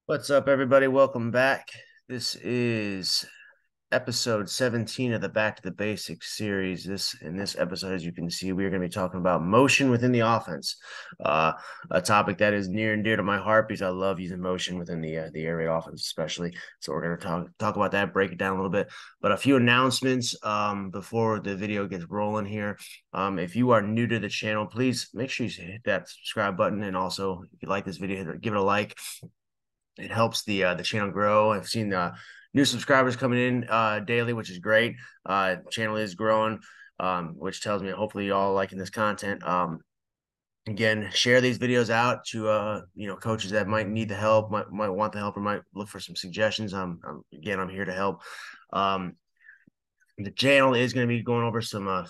What's up, everybody? Welcome back. This is episode 17 of the Back to the Basics series. In this episode, as you can see, we are going to be talking about motion within the offense, uh, a topic that is near and dear to my heart because I love using motion within the air raid offense, especially. So we're going to talk about that, break it down a little bit. But a few announcements before the video gets rolling here. If you are new to the channel, please make sure you hit that subscribe button, and also if you like this video, give it a like. It helps the channel grow. I've seen new subscribers coming in daily, which is great. Channel is growing, which tells me hopefully you all liking this content. Again, share these videos out to coaches that might need the help, might want the help, or might look for some suggestions. I'm here to help. The channel is going to be going over some a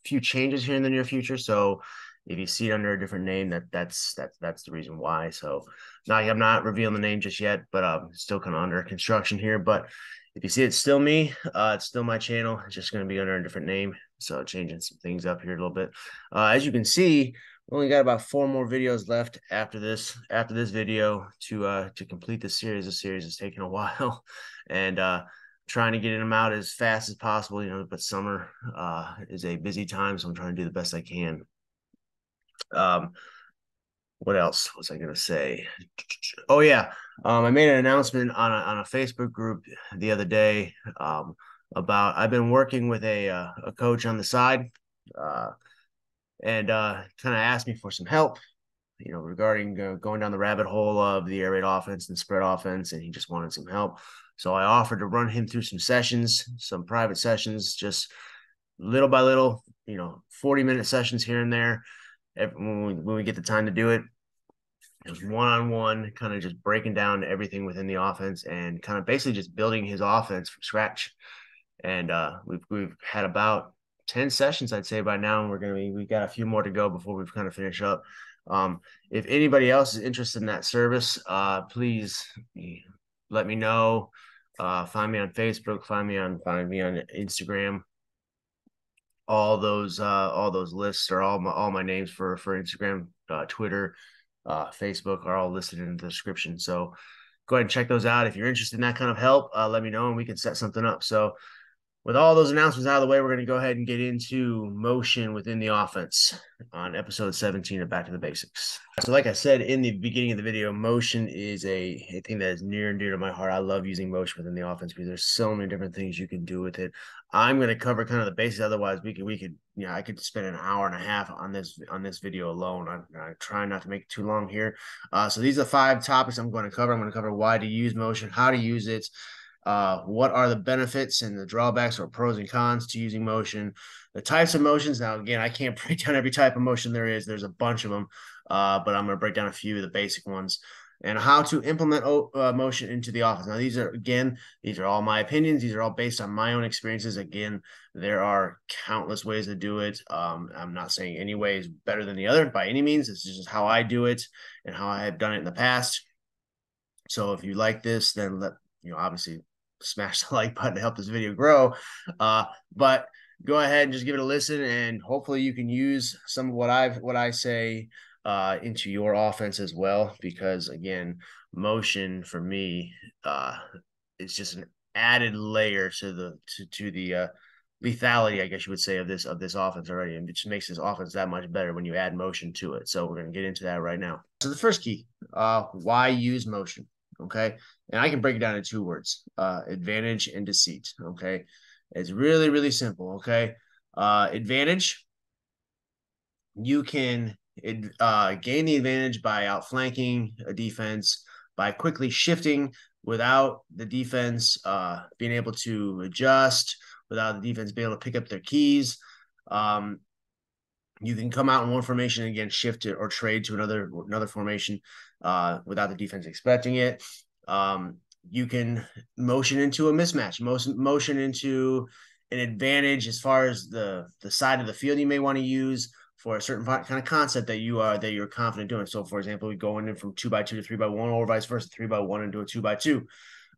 few changes here in the near future. So if you see it under a different name, that's the reason why. So now I'm not revealing the name just yet, but still kind of under construction here. But if you see it's still me, it's still my channel. It's just going to be under a different name. So changing some things up here a little bit. As you can see, we only got about 4 more videos left after this video to complete the series. The series is taking a while, and trying to get them out as fast as possible, but summer is a busy time, so I'm trying to do the best I can. What else was I going to say? Oh, yeah. I made an announcement on a Facebook group the other day about I've been working with a coach on the side and kind of asked me for some help, regarding going down the rabbit hole of the air raid offense and spread offense, and he just wanted some help. So I offered to run him through some sessions, some private sessions, just little by little, 40-minute sessions here and there. When we get the time to do it, just one-on-one, kind of just breaking down everything within the offense and kind of basically just building his offense from scratch. And we've had about 10 sessions, I'd say, by now, and we got a few more to go before we kind of finish up. If anybody else is interested in that service, please let me know. Find me on Facebook, find me on Instagram. All those lists are all my names for Instagram, Twitter, Facebook are all listed in the description. So go ahead and check those out. If you're interested in that kind of help, let me know and we can set something up. So with all those announcements out of the way, we're going to go ahead and get into motion within the offense on episode 17 of Back to the Basics. So like I said in the beginning of the video, motion is a thing that is near and dear to my heart. I love using motion within the offense because there's so many different things you can do with it. I'm going to cover kind of the basics. Otherwise, I could spend an hour and a half on this video alone. I try not to make it too long here. So these are 5 topics I'm going to cover. I'm going to cover why to use motion, how to use it, what are the benefits and the drawbacks or pros and cons to using motion, the types of motions. Now, again, I can't break down every type of motion there is. There's a bunch of them, but I'm going to break down a few of the basic ones and how to implement motion into the offense. Now, these are all my opinions. These are all based on my own experiences. Again, there are countless ways to do it. I'm not saying any way is better than the other by any means. This is just how I do it and how I have done it in the past. So if you like this, then obviously smash the like button to help this video grow. But go ahead and just give it a listen, and hopefully you can use some of what I say into your offense as well. Because again, motion for me is just an added layer to the lethality, I guess you would say, of this offense already, and it just makes this offense that much better when you add motion to it. So we're going to get into that right now. So the first key, why use motion? Okay. And I can break it down in 2 words, advantage and deceit. Okay. It's really, really simple. Okay. Advantage, you can gain the advantage by outflanking a defense, by quickly shifting without the defense being able to adjust, without the defense being able to pick up their keys. You can come out in one formation and again shift it or trade to another formation without the defense expecting it. You can motion into a mismatch, motion into an advantage as far as the side of the field you may want to use for a certain kind of concept that you're confident doing. So, for example, we go in from 2x2 to 3x1, or vice versa, 3x1 into a 2x2.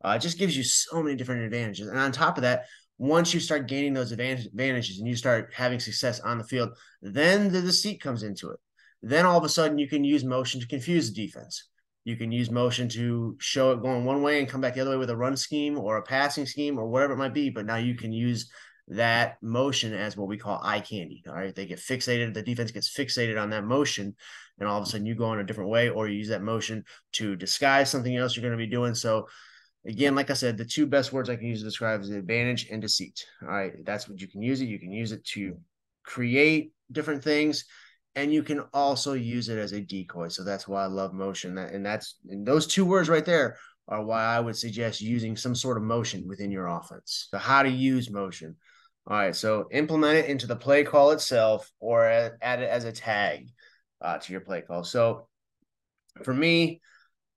It just gives you so many different advantages. And on top of that, once you start gaining those advantages and you start having success on the field, then the deceit comes into it. Then all of a sudden you can use motion to confuse the defense. You can use motion to show it going one way and come back the other way with a run scheme or a passing scheme or whatever it might be. But now you can use that motion as what we call eye candy. All right. They get fixated. The defense gets fixated on that motion. And all of a sudden you go in a different way, or you use that motion to disguise something else you're going to be doing. So again, like I said, the two best words I can use to describe is advantage and deceit. All right. That's what you can use it. You can use it to create different things, and you can also use it as a decoy. So that's why I love motion. And those two words right there are why I would suggest using some sort of motion within your offense. So how to use motion. All right, so implement it into the play call itself, or add it as a tag to your play call. So for me,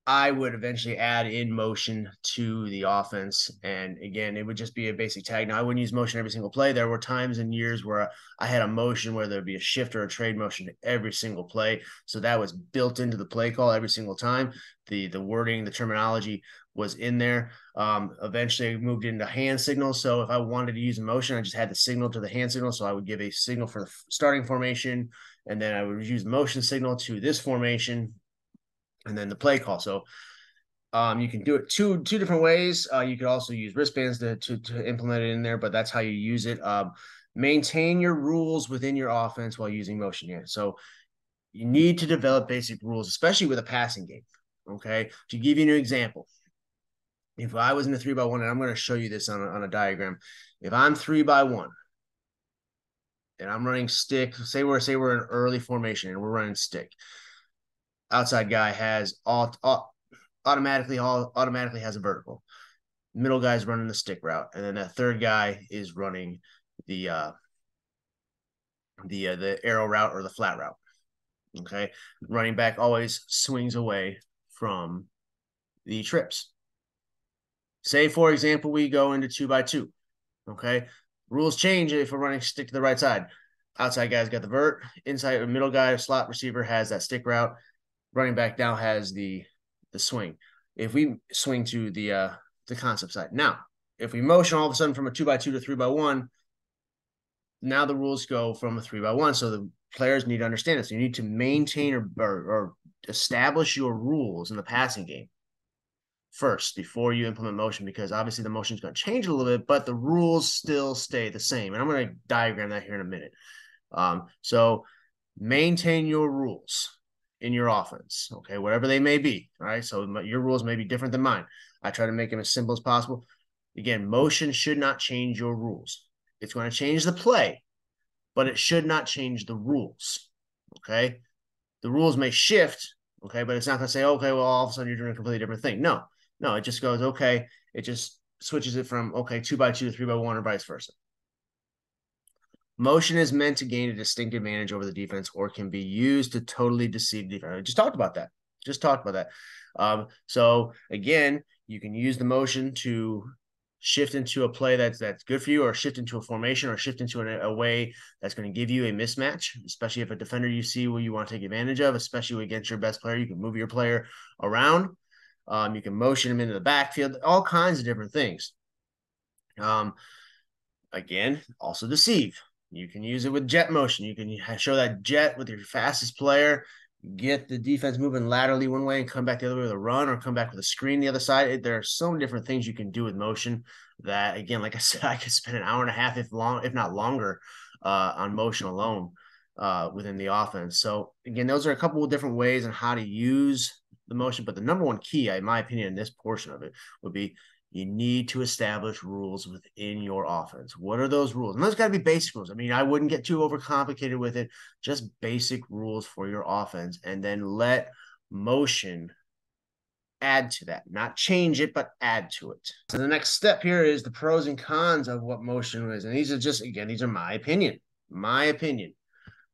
I would eventually add in motion to the offense. And again, it would just be a basic tag. Now, I wouldn't use motion every single play. There were times in years where I had a motion, where there'd be a shift or a trade motion to every single play. So that was built into the play call every single time. The wording, the terminology was in there. Eventually I moved into hand signals. So if I wanted to use a motion, I just had the signal to the hand signal. So I would give a signal for the starting formation, and then I would use motion signal to this formation, and then the play call. So you can do it two different ways. You could also use wristbands to implement it in there, but that's how you use it. Maintain your rules within your offense while using motion. Yeah. So you need to develop basic rules, especially with a passing game. Okay. To give you an example, if I was in a 3-by-1, and I'm going to show you this on a diagram. If I'm 3-by-1 and I'm running stick, say we're in early formation and we're running stick. Outside guy has automatically has a vertical. Middle guy's running the stick route, and then that third guy is running the arrow route or the flat route. Okay, running back always swings away from the trips. Say, for example, we go into 2-by-2. Okay, rules change if we're running stick to the right side. Outside guy's got the vert. Inside, middle guy, slot receiver has that stick route. Running back now has the swing. If we swing to the concept side. Now, if we motion all of a sudden from a 2-by-2 to 3-by-1, now the rules go from a 3-by-1. So the players need to understand this. You need to maintain or establish your rules in the passing game first before you implement motion, because obviously the motion is going to change a little bit, but the rules still stay the same. And I'm going to diagram that here in a minute. So maintain your rules in your offense, okay, whatever they may be. All right, so your rules may be different than mine. I try to make them as simple as possible. Again, motion should not change your rules. It's going to change the play, but it should not change the rules. Okay, the rules may shift, okay, but it's not going to say, okay, well, all of a sudden you're doing a completely different thing. No, it just goes, okay, it just switches it from, okay, 2-by-2 to 3-by-1 or vice versa. Motion is meant to gain a distinct advantage over the defense, or can be used to totally deceive the defense. I just talked about that. So again, you can use the motion to shift into a play that's good for you, or shift into a formation, or shift into a way that's going to give you a mismatch, especially if a defender you see where you want to take advantage of, especially against your best player. You can move your player around. You can motion him into the backfield, all kinds of different things. Again, also deceive. You can use it with jet motion. You can show that jet with your fastest player, get the defense moving laterally one way and come back the other way with a run, or come back with a screen the other side. There are so many different things you can do with motion that, again, like I said, I could spend an hour and a half, if not longer, on motion alone within the offense. So again, those are a couple of different ways on how to use the motion. But the number one key, in my opinion, in this portion of it would be, you need to establish rules within your offense. What are those rules? And those got to be basic rules. I mean, I wouldn't get too overcomplicated with it. Just basic rules for your offense, and then let motion add to that. Not change it, but add to it. So the next step here is the pros and cons of what motion is. And these are just, again, these are my opinion.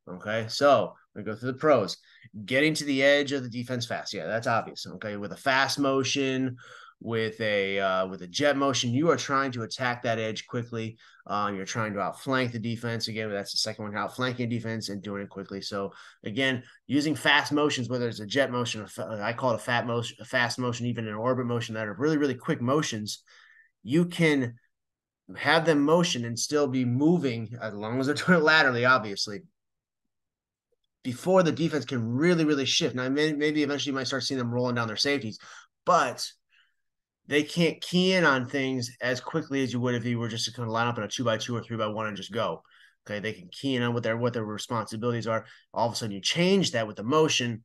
Okay, so we go through the pros. Getting to the edge of the defense fast. Yeah, that's obvious. Okay, with a fast motion, with a jet motion, you are trying to attack that edge quickly. You're trying to outflank the defense. Again, that's the second one, outflanking defense and doing it quickly. So again, using fast motions, whether it's a jet motion, I call it a fast motion, even an orbit motion, that are really, really quick motions, you can have them motion and still be moving, as long as they're doing it laterally, obviously. before the defense can really shift. Now, maybe eventually you might start seeing them rolling down their safeties, but they can't key in on things as quickly as you would if you were just to kind of line up in a 2x2 or 3x1 and just go. Okay, they can key in on what their responsibilities are. All of a sudden, you change that with the motion,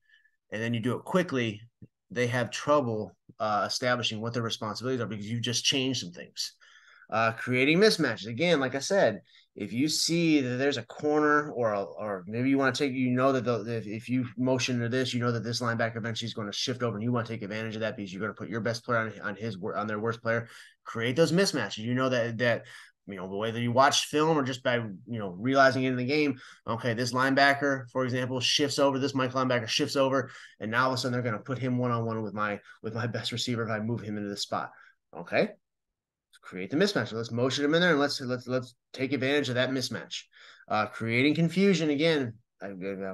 and then you do it quickly. They have trouble establishing what their responsibilities are because you just changed some things. Creating mismatches. Again, like I said, if you see that there's a corner or maybe you want to take, that if you motion to this, that this linebacker eventually is going to shift over and you want to take advantage of that because you're going to put your best player on their worst player. Create those mismatches. That whether you watch film or just by realizing it in the game. Okay, this linebacker, for example, shifts over. This Mike linebacker shifts over, and now all of a sudden they're going to put him one-on-one with my best receiver if I move him into the spot. Okay, create the mismatch. Let's motion him in there and let's take advantage of that mismatch. Creating confusion again. I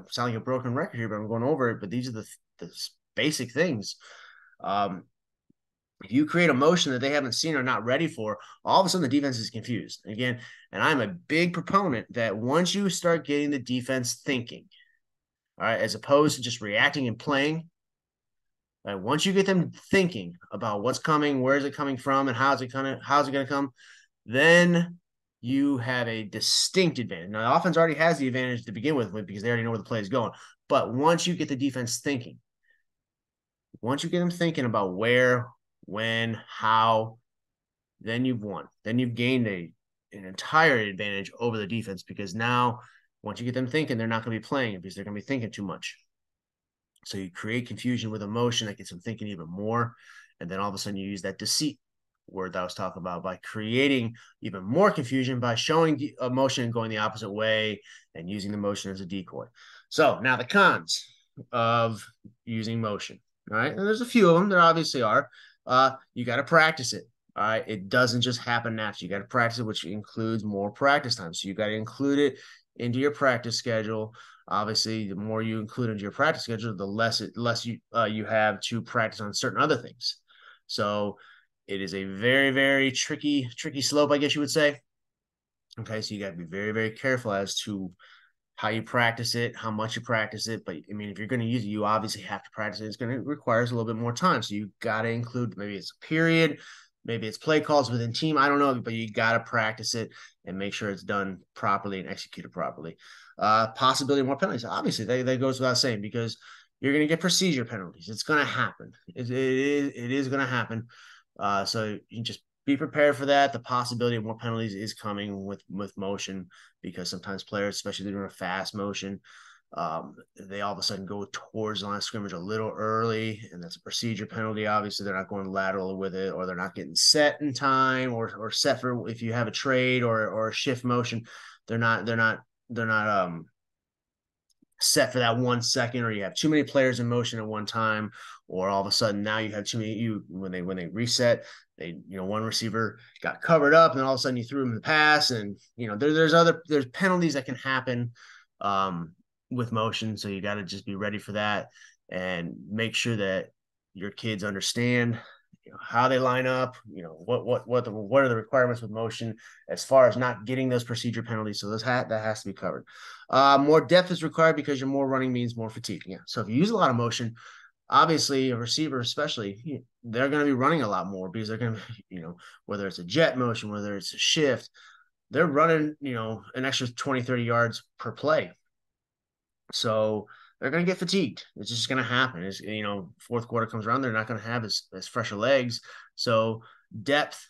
sound like a broken record here, but I'm going over it. But these are the basic things. If you create a motion that they haven't seen or not ready for, all of a sudden the defense is confused again. And I'm a big proponent that once you start getting the defense thinking, all right, as opposed to just reacting and playing. Right, once you get them thinking about what's coming, where is it coming from, and how's it going to come, then you have a distinct advantage. Now, the offense already has the advantage to begin with because they already know where the play is going. But once you get the defense thinking, once you get them thinking about where, when, how, then you've won. Then you've gained an entire advantage over the defense because now, once you get them thinking, they're not going to be playing it because they're going to be thinking too much. So you create confusion with emotion that gets them thinking even more. And then all of a sudden you use that deceit word that I was talking about by creating even more confusion by showing the emotion going the opposite way and using the motion as a decoy. So now the cons of using motion. All right. And there's a few of them. There obviously are. You got to practice it. All right. It doesn't just happen naturally. You got to practice it, which includes more practice time. So you got to include it into your practice schedule. Obviously, the more you include into your practice schedule, the less you have to practice on certain other things. So it is a very, very tricky slope, I guess you would say. Okay, so you got to be very, very careful as to how you practice it, how much you practice it. But I mean, if you're going to use it, you obviously have to practice it. It's going to require a little bit more time. So you got to include, maybe it's a period, maybe it's play calls within team. I don't know, but you got to practice it and make sure it's done properly and executed properly. Possibility of more penalties. Obviously, that goes without saying because you're going to get procedure penalties. It's going to happen. It is going to happen. So you just be prepared for that. The possibility of more penalties is coming with motion because sometimes players, especially during a fast motion, they all of a sudden go towards the line of scrimmage a little early, and that's a procedure penalty. Obviously, they're not going lateral with it, or they're not getting set in time, or set for if you have a trade or a shift motion, they're not set for that 1 second, or you have too many players in motion at one time, or all of a sudden now you have too many. When they reset, one receiver got covered up, and all of a sudden you threw him the pass, and there's penalties that can happen with motion, so you got to just be ready for that and make sure that your kids understand how they line up, what are the requirements with motion as far as not getting those procedure penalties. So that has to be covered. More depth is required because your more running means more fatigue. Yeah. So if you use a lot of motion, obviously a receiver, especially, they're going to be running a lot more because they're going to, whether it's a jet motion, whether it's a shift, they're running, an extra 20, 30 yards per play. So they're going to get fatigued. It's just going to happen. It's, fourth quarter comes around, they're not going to have as fresh of legs. So depth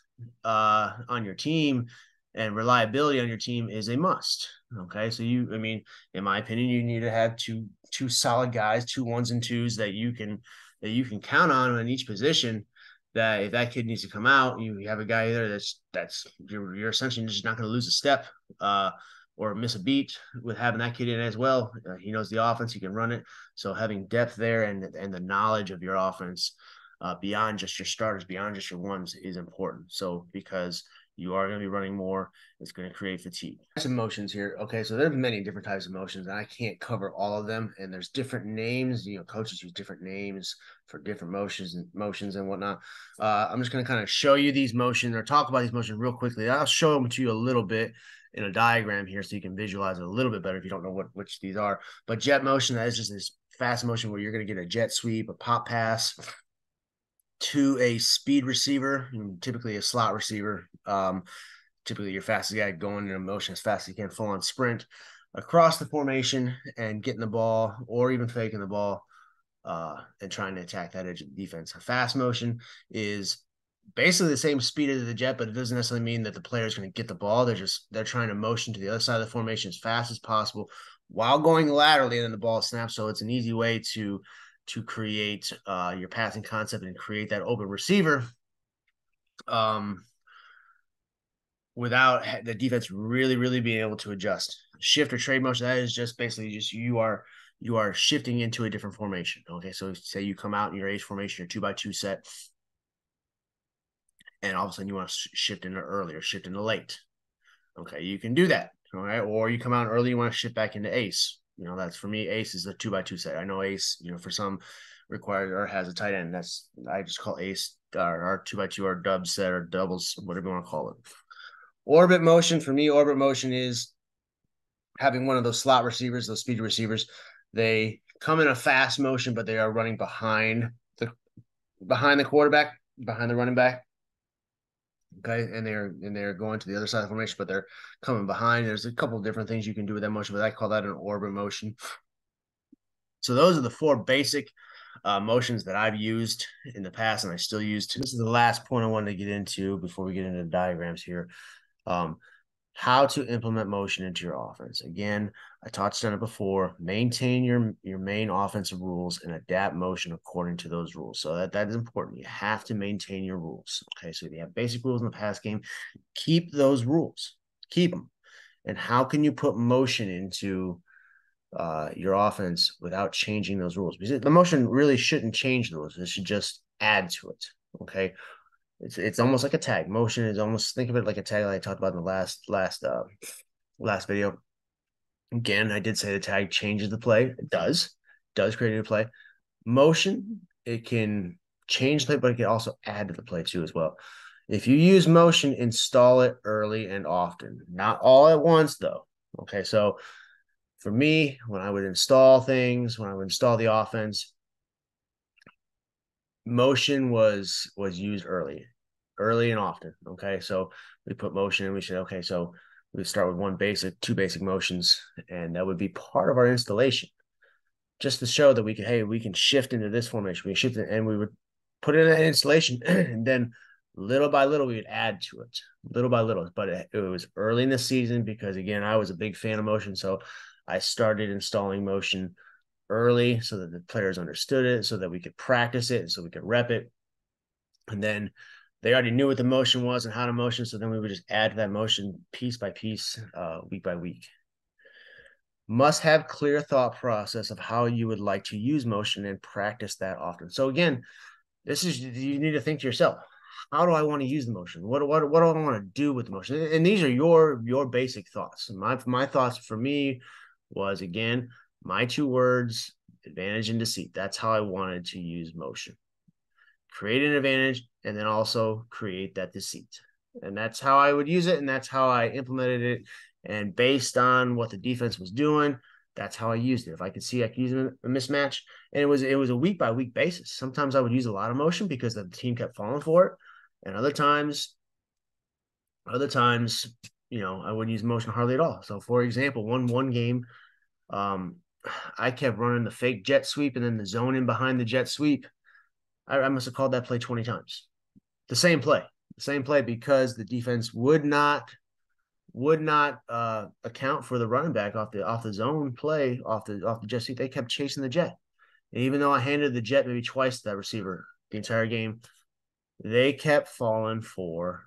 on your team and reliability on your team is a must. Okay. So in my opinion, you need to have two solid guys, 2 1s and 2s that you can count on in each position. That if that kid needs to come out, you have a guy there that's you're essentially just not going to lose a step. Or miss a beat with having that kid in as well. He knows the offense, he can run it. So having depth there and the knowledge of your offense beyond just your starters, beyond just your ones is important. So because you are going to be running more, it's going to create fatigue. Some motions here. Okay, so there's many different types of motions, and I can't cover all of them. And there's different names. Coaches use different names for different motions and whatnot. I'm just going to kind of show you these motions or talk about these motions real quickly. I'll show them to you a little bit. in a diagram here so you can visualize it a little bit better if you don't know which these are. But jet motion, that is just this fast motion where you're going to get a jet sweep, a pop pass to a speed receiver, typically a slot receiver. Typically your fastest guy going in a motion as fast as you can, full on sprint across the formation and getting the ball or even faking the ball and trying to attack that edge of the defense. A fast motion is basically the same speed as the jet, but it doesn't necessarily mean that the player is going to get the ball. They're trying to motion to the other side of the formation as fast as possible while going laterally, and then the ball snaps. So it's an easy way to create your passing concept and create that open receiver without the defense really being able to adjust. Shift or trade motion, that is just basically just you are shifting into a different formation. Okay, so say you come out in your H formation, your 2x2 set, and all of a sudden you want to shift into early or shift into late. Okay, you can do that. All right, or you come out early, you want to shift back into ace. That's for me. Ace is a 2x2 set. I know ace, for some requires or has a tight end. That's I just call ace our 2x2 or dub set or doubles, whatever you want to call it. Orbit motion for me. Orbit motion is having one of those slot receivers, those speed receivers. They come in a fast motion, but they are running behind the quarterback, behind the running back. Okay, and they're going to the other side of the formation, but they're coming behind. There's a couple of different things you can do with that motion, but I call that an orbit motion. So those are the four basic motions that I've used in the past, and I still use. This is the last point I wanted to get into before we get into the diagrams here. How to implement motion into your offense. Again, I touched on it before. Maintain your main offensive rules and adapt motion according to those rules. So that is important. You have to maintain your rules. Okay, so if you have basic rules in the pass game, keep those rules. Keep them. And how can you put motion into your offense without changing those rules? Because the motion really shouldn't change the rules. It should just add to it. Okay. It's almost like a tag. Motion is almost, think of it like a tag like I talked about in the last video. Again, I did say the tag changes the play. It does create a new play. Motion, it can change the play, but it can also add to the play too as well. If you use motion, install it early and often. Not all at once though. Okay, so for me, when I would install things, when I would install the offense, motion was used early and often. Okay, so we put motion and we said, okay, so we start with two basic motions, and that would be part of our installation, just to show that we can shift into this formation. We shift it, and we would put it in an installation, and then little by little we would add to it, little by little. But it was early in the season because, again, I was a big fan of motion, so I started installing motion early so that the players understood it, so that we could practice it, so we could rep it. And then they already knew what the motion was and how to motion, so then we would just add to that motion piece by piece, week by week. Must have clear thought process of how you would like to use motion and practice that often. So again, you need to think to yourself, how do I want to use the motion? What do I want to do with the motion? And these are your basic thoughts. My thoughts for me was, again, my two words, advantage and deceit. That's how I wanted to use motion. Create an advantage and then also create that deceit. And that's how I would use it, and that's how I implemented it. And based on what the defense was doing, that's how I used it. If I could see I could use a mismatch, and it was a week by week basis. Sometimes I would use a lot of motion because the team kept falling for it, and other times, I wouldn't use motion hardly at all. So, for example, one game, I kept running the fake jet sweep and then the zone in behind the jet sweep. I must have called that play 20 times. The same play, because the defense would not account for the running back off the zone play, off the jet sweep. They kept chasing the jet. And even though I handed the jet maybe twice to that receiver the entire game, they kept falling for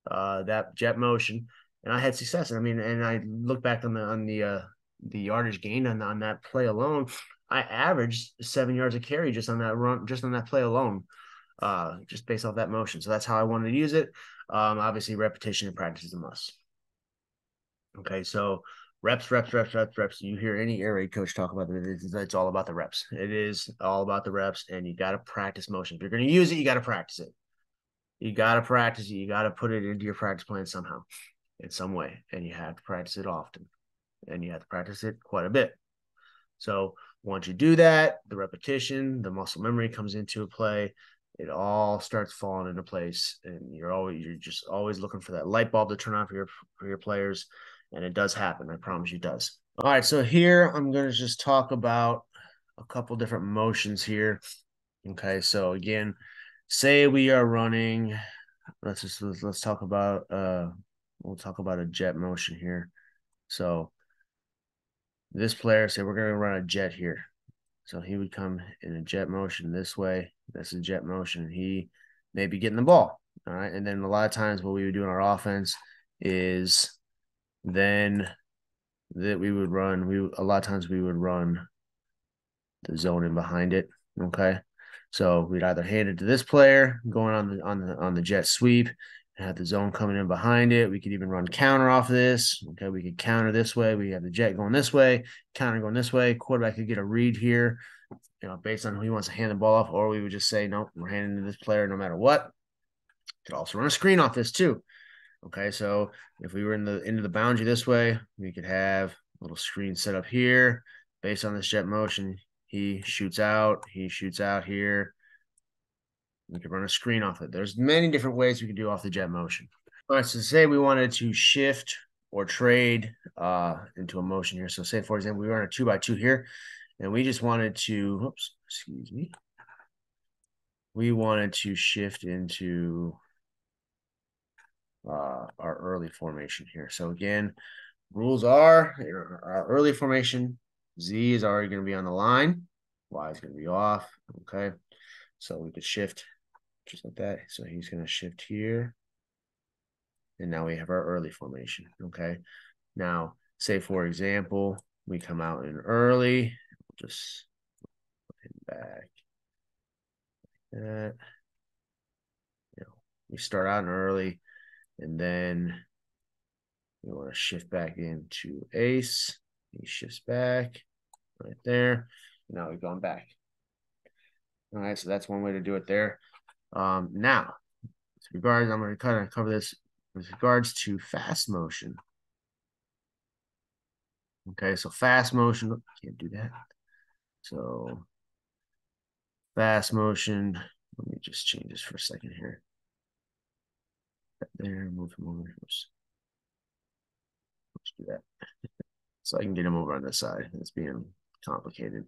that jet motion, and I had success. And I look back on the yardage gained on that play alone. I averaged 7 yards of carry just on that run, just on that play alone, just based off that motion. So that's how I wanted to use it. Obviously, repetition and practice is a must. Okay, so reps. You hear any air raid coach talk about it, it's all about the reps. It is all about the reps, and you got to practice motion. If you're going to use it, you got to practice it. You got to practice it. You got to put it into your practice plan somehow. in some way, and you have to practice it often, and you have to practice it quite a bit. So once you do that, the repetition, the muscle memory comes into play. It all starts falling into place, and you're just always looking for that light bulb to turn on for your players, and it does happen. I promise you, it does. All right, so here I'm going to just talk about a couple different motions here. Okay, so again, say we are running. Let's talk about we'll talk about a jet motion here. So this player, say we're going to run a jet here. So he would come in a jet motion this way. That's a jet motion. He may be getting the ball. All right. And then a lot of times what we would do in our offense is then that we would run, a lot of times we would run the zone in behind it. Okay. So we'd either hand it to this player going on the jet sweep and have the zone coming in behind it. We could even run counter off of this. Okay, we could counter this way. We have the jet going this way, counter going this way. Quarterback could get a read here, based on who he wants to hand the ball off, or we would just say, no, we're handing to this player no matter what. Could also run a screen off this too. Okay, so if we were into the boundary this way, we could have a little screen set up here based on this jet motion. He shoots out here. We could run a screen off it. There's many different ways we could do off the jet motion. All right, so say we wanted to shift or trade into a motion here. So say, for example, we run a 2x2 here, and we just wanted to, we wanted to shift into our early formation here. So again, rules are our early formation, Z is already going to be on the line, Y is going to be off. Okay, so we could shift just like that. So he's going to shift here. And now we have our early formation. Okay, now say for example, we come out in early, just put him back like that. We start out in early, and then we want to shift back into ace. He shifts back right there. Now we've gone back. All right, so that's one way to do it there. Now, I'm going to kind of cover this with regards to fast motion. Okay, so fast motion, can't do that. So fast motion, let me just change this for a second here. There, move him over. Let's do that. So I can get him over on this side. It's being complicated.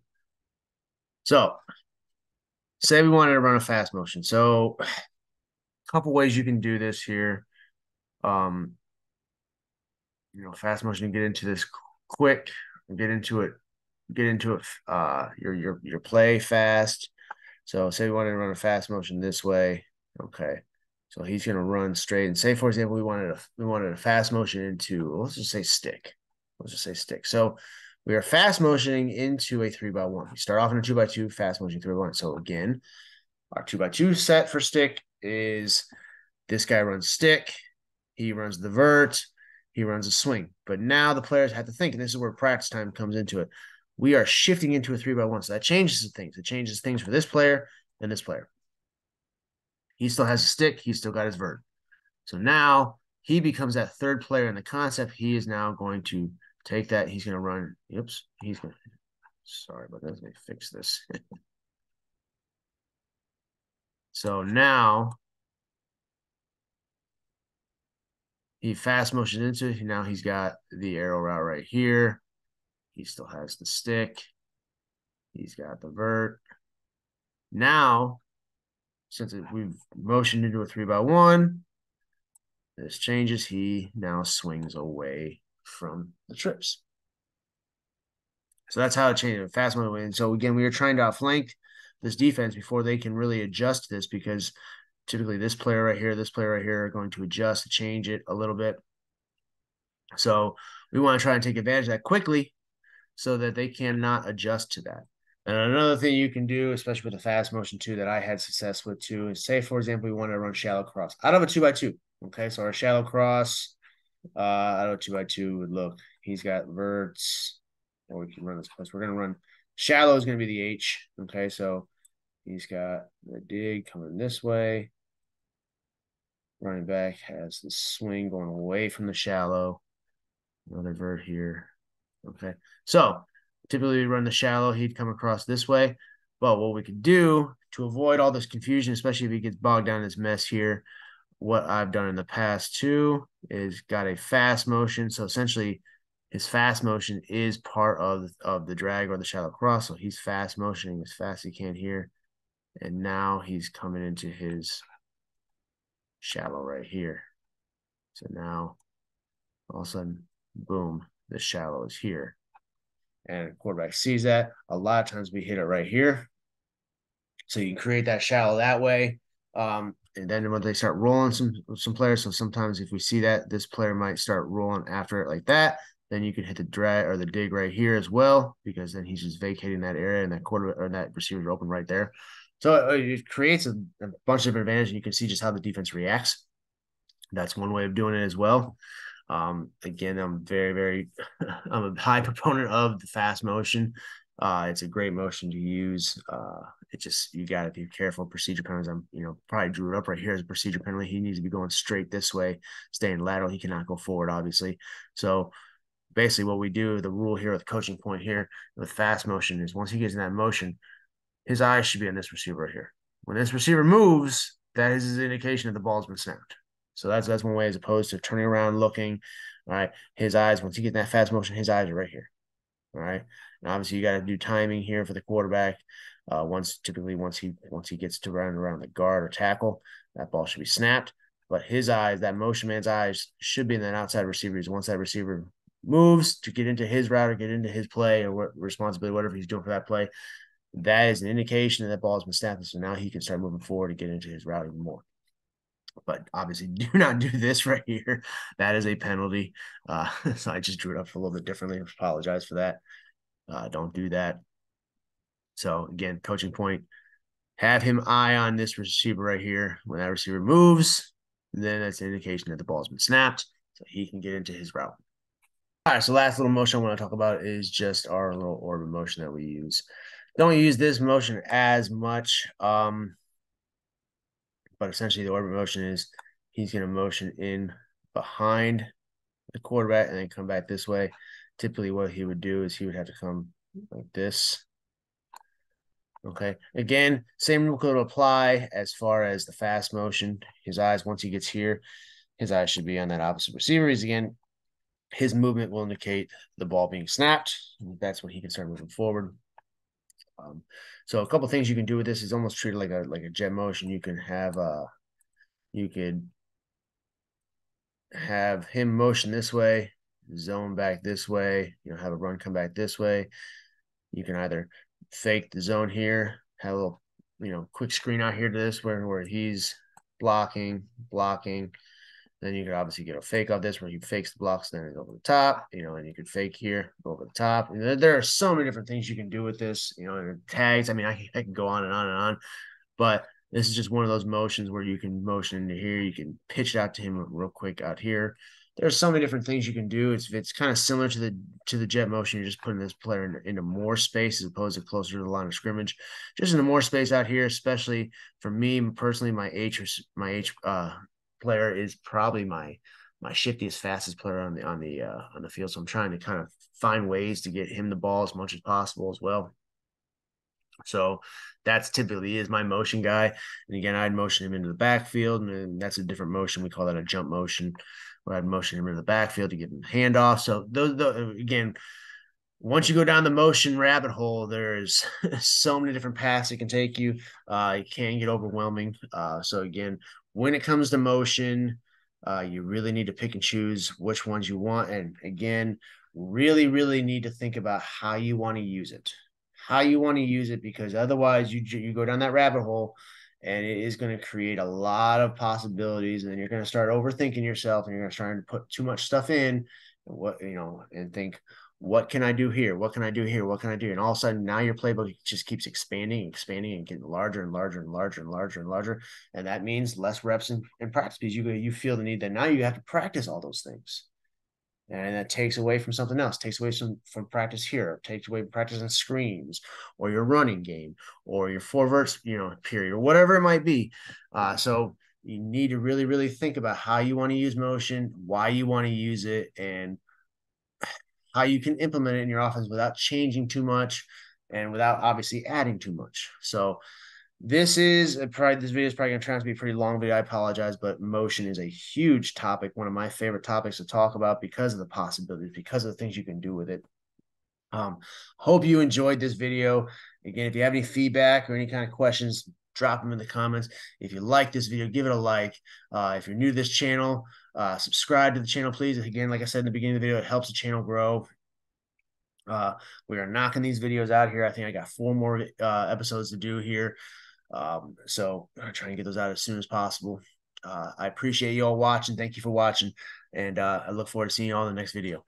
So say we wanted to run a fast motion. So a couple ways you can do this here. Fast motion, get into this quick, get into it, your play fast. So say we wanted to run a fast motion this way. Okay. So he's going to run straight, and say, for example, we wanted a fast motion into, let's just say stick. So we are fast motioning into a 3x1. We start off in a 2x2, fast motion 3x1. So again, our 2x2 set for stick is this guy runs stick, he runs the vert, he runs a swing. But now the players have to think, and this is where practice time comes into it. We are shifting into a 3x1. So that changes things. It changes things for this player and this player. He still has a stick. He's still got his vert. So now he becomes that third player in the concept. He is now going to take that. He's going to run. Oops. Sorry about that. Let me fix this. So now he fast motions into it. Now he's got the arrow route right here. He still has the stick. He's got the vert. Now, since we've motioned into a 3x1, this changes. He now swings away from the trips. So that's how it changes. Fast motion. And so again, we are trying to outflank this defense before they can really adjust this, because typically this player right here are going to adjust to change it a little bit. So we want to try and take advantage of that quickly so that they cannot adjust to that. And another thing you can do, especially with the fast motion too, that I had success with too, is say, for example, we want to run shallow cross out of a 2x2. Okay, so our shallow cross out of a 2x2 would look, he's got verts, or we can run this plus. We're going to run shallow is going to be the H. Okay, so he's got the dig coming this way. Running back has the swing going away from the shallow. Another vert here. Okay. So typically we run the shallow, he'd come across this way. But what we could do to avoid all this confusion, especially if he gets bogged down in this mess here, what I've done in the past too is got a fast motion. So essentially his fast motion is part of the drag or the shallow cross. So he's fast motioning as fast as he can here. And now he's coming into his shallow right here. So now all of a sudden, boom, the shallow is here. And quarterback sees that. A lot of times we hit it right here. So you can create that shallow that way. And then when they start rolling some players, so sometimes if we see that, this player might start rolling after it like that, then you can hit the drag or the dig right here as well, because then he's just vacating that area and that quarter or that receiver's open right there. So it creates a bunch of different advantages. And you can see just how the defense reacts. That's one way of doing it as well. Again, I'm very I'm a high proponent of the fast motion. It's a great motion to use. It just, you got to be careful. Procedure penalties, I'm probably drew it up right here as a procedure penalty. He needs to be going straight this way, staying lateral. He cannot go forward, obviously. So basically what we do, the rule here with coaching point here with fast motion is once he gets in that motion, his eyes should be on this receiver right here. When this receiver moves, that is his indication that the ball's been snapped. So that's one way, as opposed to turning around looking. All right, his eyes, once he gets in that fast motion, his eyes are right here. All right, and obviously you got to do timing here for the quarterback. Once he gets to around the guard or tackle, that ball should be snapped. But his eyes, that motion man's eyes, should be in that outside receiver. Once that receiver moves to get into his route or get into his play or what responsibility, whatever he's doing for that play, that is an indication that that ball has been snapped. So now he can start moving forward to get into his route even more. But obviously, do not do this right here. That is a penalty. So I just drew it up a little bit differently. I apologize for that. Don't do that. So again, coaching point, have him eye on this receiver right here. When that receiver moves, then that's an indication that the ball's been snapped, so he can get into his route. All right, so last little motion I want to talk about is just our little orbit motion that we use. Don't use this motion as much, but essentially the orbit motion is he's going to motion in behind the quarterback and then come back this way. Typically what he would do is he would have to come like this. Okay. Again, same rule could apply as far as the fast motion. His eyes, once he gets here, his eyes should be on that opposite receiver. Again, his movement will indicate the ball being snapped. That's when he can start moving forward. So a couple things you can do with this is almost treat it like a jet motion. You could have him motion this way, zone back this way, have a run come back this way. You can either fake the zone here, have a little, quick screen out here to this where he's blocking. Then you could obviously get a fake of this where he fakes the blocks, then it's over the top, and you could fake here, go over the top. There are so many different things you can do with this, and tags. I mean, I can go on and on and on, but this is just one of those motions where you can motion into here. You can pitch it out to him real quick out here. There's so many different things you can do. It's kind of similar to the jet motion. You're just putting this player into more space as opposed to closer to the line of scrimmage. Just into more space out here, especially for me personally, my H player is probably my shiftiest, fastest player on the field. So I'm trying to kind of find ways to get him the ball as much as possible as well. So that's typically is my motion guy. And again, I'd motion him into the backfield, and that's a different motion. We call that a jump motion, where I'd motion him into the backfield to give him handoff. So those again, once you go down the motion rabbit hole, there's so many different paths it can take you. It can get overwhelming. So again, when it comes to motion, you really need to pick and choose which ones you want. And again, really need to think about how you want to use it. Because otherwise you go down that rabbit hole and it is going to create a lot of possibilities, and then you're going to start overthinking yourself and you're going to start to put too much stuff in and think, what can I do here? What can I do here? What can I do? And all of a sudden now your playbook just keeps expanding and getting larger and larger and larger and larger and larger. And that means less reps in practice because you feel the need that now you have to practice all those things. And that takes away from something else, takes away from practice here, takes away from practice on screens or your running game or your four verts, period, or whatever it might be. So you need to really, really think about how you want to use motion, why you want to use it, and how you can implement it in your offense without changing too much and without obviously adding too much. So this is probably this video is probably going to turn out to be a pretty long video. I apologize, but motion is a huge topic, one of my favorite topics to talk about because of the possibilities, because of the things you can do with it. Hope you enjoyed this video. Again, if you have any feedback or any kind of questions, drop them in the comments. If you like this video, give it a like. If you're new to this channel, subscribe to the channel, please. Again, like I said in the beginning of the video, it helps the channel grow. We are knocking these videos out here. I think I got 4 more episodes to do here. So I'm trying to get those out as soon as possible. I appreciate you all watching. Thank you for watching. And I look forward to seeing you all in the next video.